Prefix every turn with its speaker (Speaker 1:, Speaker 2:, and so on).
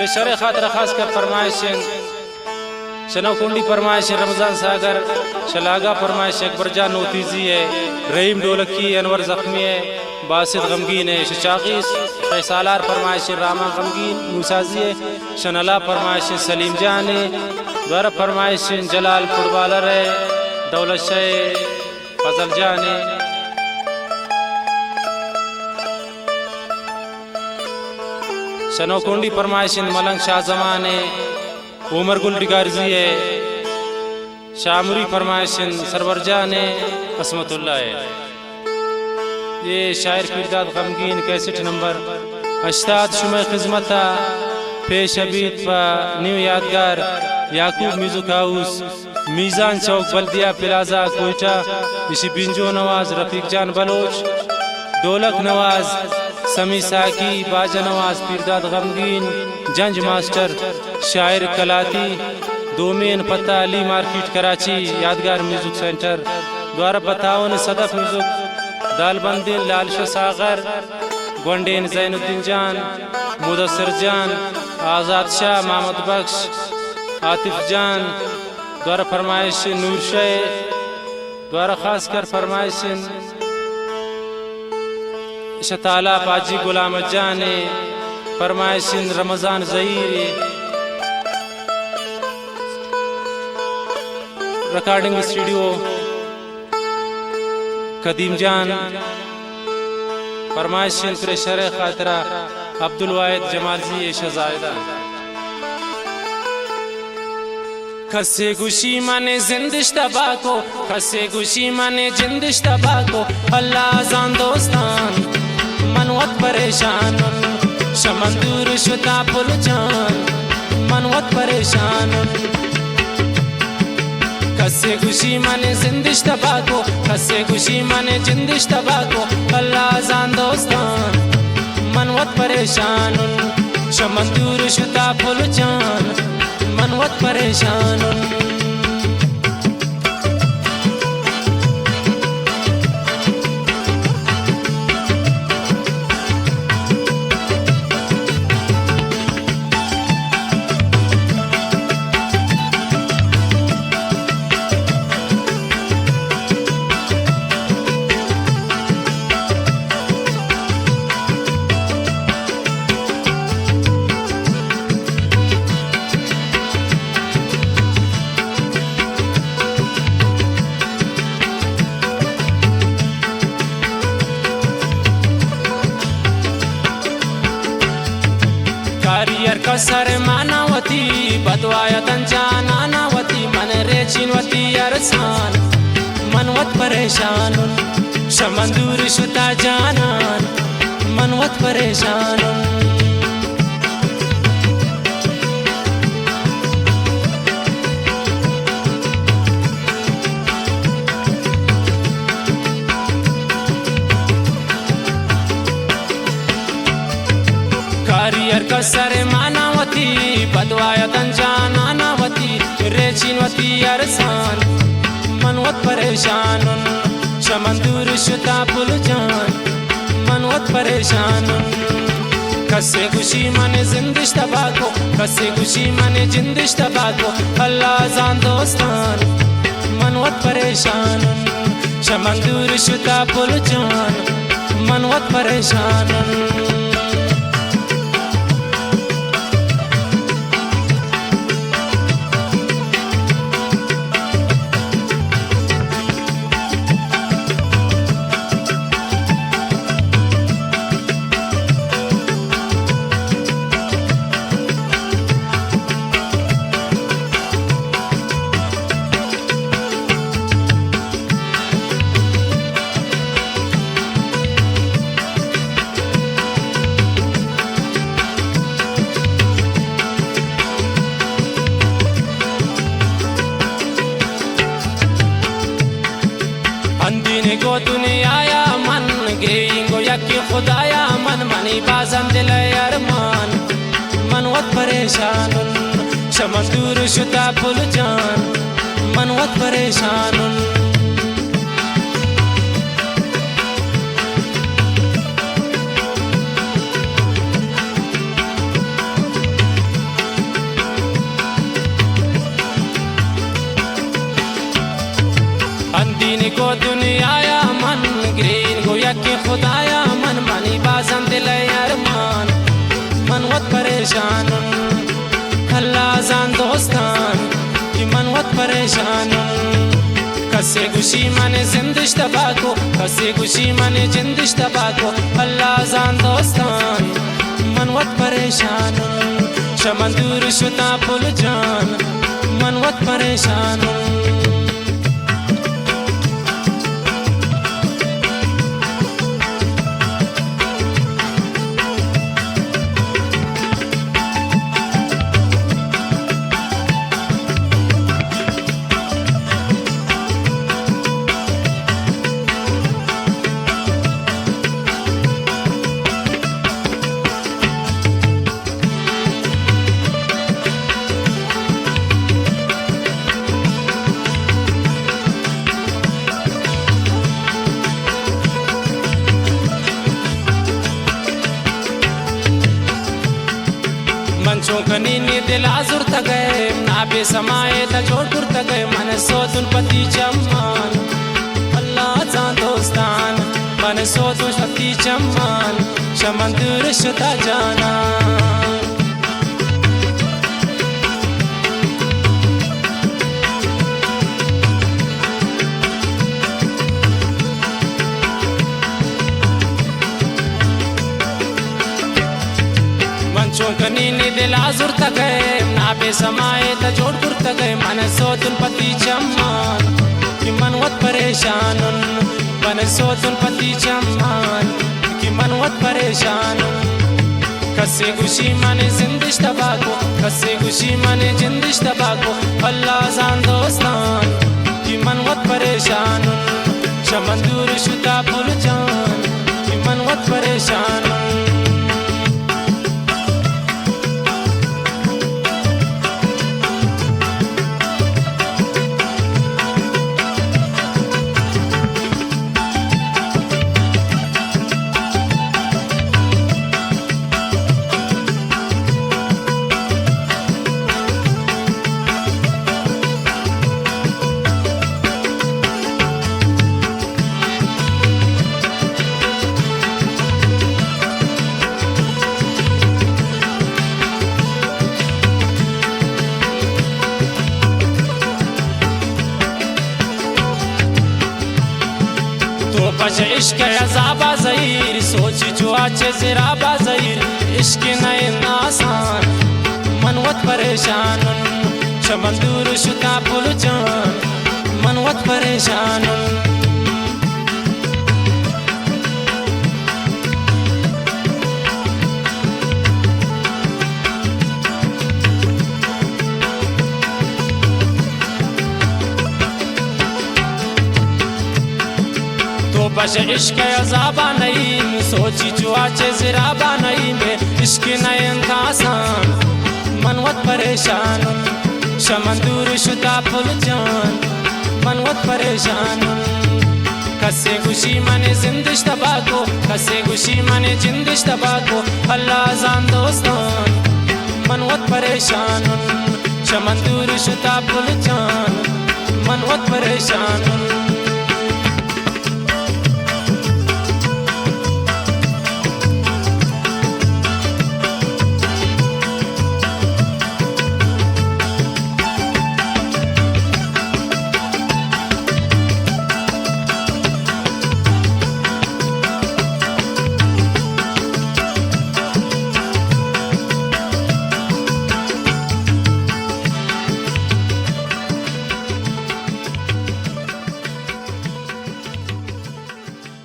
Speaker 1: Pressure खातर खास कर फरमाइश शनो कुंडी फरमाइश रमजान सागर शलागा फरमाइश अकबर जान नोतीजी है, रहीम ढोलकी, अनवर जख्मी है, बासित गमगीन है, शचाकीस फैसालार फरमाइश रामा गमगीन मूसाजी है, शनला फरमाइश सलीम जान है, द्वारा फरमाइश जलाल फुटबॉलर है, दौलत शाह फजल जान है, शनो कुंडी फरमाइश मलंग शाह जमान है, उमर गुल डिगारजी है, शामुरी फरमाइशन सरवर जान है, असमतुल्ला है। ये शायर किरदाद गमगीन कैसेट नंबर 88 शुमे खिजमता पेश अबीद व न्यू यादगार याकूब म्यूजिक हाउस मीज़ान चौक बल्दिया प्लाजा कोयटा। इसी बिंजो नवाज रफीक जान बलोच, ढोलक नवाज समी साकी, बाजा नवाज पीरदाद गमगीन, जंज मास्टर शायर कलाती, दोमेन पता अली मार्केट कराची, यादगार म्यूजिक सेंटर द्वारा बतावन सदफ म्यूजिक दालबंदिन लालशा सागर गोंडेन जैनुद्दीन जान, मुदस्सर जान, आज़ाद शाह, मोहम्मद बख्श, आतिफ जान द्वारा फरमाइश नूर शाह द्वारा खास कर फरमाइश शताला पाजी गुलाम जान फरमाइश रमजान ज़हीर रिकॉर्डिंग स्टूडियो कदीम जान फरमाइश प्रेशर खातरा अब्दुल वाहिद जमालजी शहजादा। खसे गुशी माने जिंदिश तबाको, खसे गुशी माने जिंदिश तबाको, अल्लाह जान दोस्तान मनवत परेशान, शमंदूर शुदा पुल जान मनवत परेशान। खसे गुशी माने जिंदिश तबाको, खसे गुशी माने जिंदिश तबाको, अल्लाह जान दोस्तान मनवत परेशान, शमंदूर शुदा पुल जान मनवत परेशान। कारियर का सर मानावती बदवाया तंजा नानावती, मन रेचिनवती अरसान मनवत परेशान, शमंदूर शुदा जानान मनवत परेशान। कारियर का सर मानावती बदवाया तंजा नानावती, रेचिनवती अरसान मनवत परेशान, शमंदूर शुदा पुल जान मनवत परेशान। खसे गुशी माने जिंदिश तबाको, खसे गुशी माने जिंदिश तबाको, अल्लाह जान दोस्तान मनवत परेशान, शमंदूर शुदा पुल जान मनवत परेशान। अंदीने को दुनियाया मन गेंगो यकी खुदाया मन, मनी बाजन दिल अरमान मनवत परेशान, शमंदूर शुदा पुल जान मनवत परेशान। खुदाया मन मनी बाजन दिल अरमान मनवत परेशान अल्लाह जान दोस्तान कि मनवत परेशान कसे गुशी मने जिंदिश तबाको कसे गुशी मने जिंदिश तबाको अल्लाह जान दोस्तान मनवत परेशान शमंदूर शुता पुल जान मनवत परेशान मंचों कनी ने दिल आजुर तगए नाबे समाए त जोड़पुर तगए मन सोतुन पति चम्मान अल्लाह जान दोस्तान मन सोतुन पति चम्मान शमंदूर शुता जाना चौकनी ने दिल आजुर तगए नाबे समाए त जोड़पुर तगए मन सोतुन पति चम्मान कि मनवत परेशान मन सोतुन पति चम्मान कि मनवत परेशान कसे गुशी मने जिंदिश तबाको कसे गुशी मने जिंदिश तबाको अल्लाह जान दोस्तान कि मनवत परेशान शमंदूर शुता पुल जान कि मनवत परेशान बज इश्क अज़ाबा ज़हीर सोच जो आचे ज़राबा ज़हीर इश्क नए आसान मनवत परेशान शमंदूर शुता पुल जान मनवत परेशान बश इश्क अज़ाबा नहीं सोची जो आचे ज़राबा नहीं में इश्क नए आसान मनवत परेशान शमंदूर शुता पुल जान मनवत परेशान कसे गुशी मने जिंदिश तबाको कसे गुशी मने जिंदिश तबाको अल्लाह जान दोस्तान मनवत परेशान शमंदूर शुता पुल जान मनवत परेशान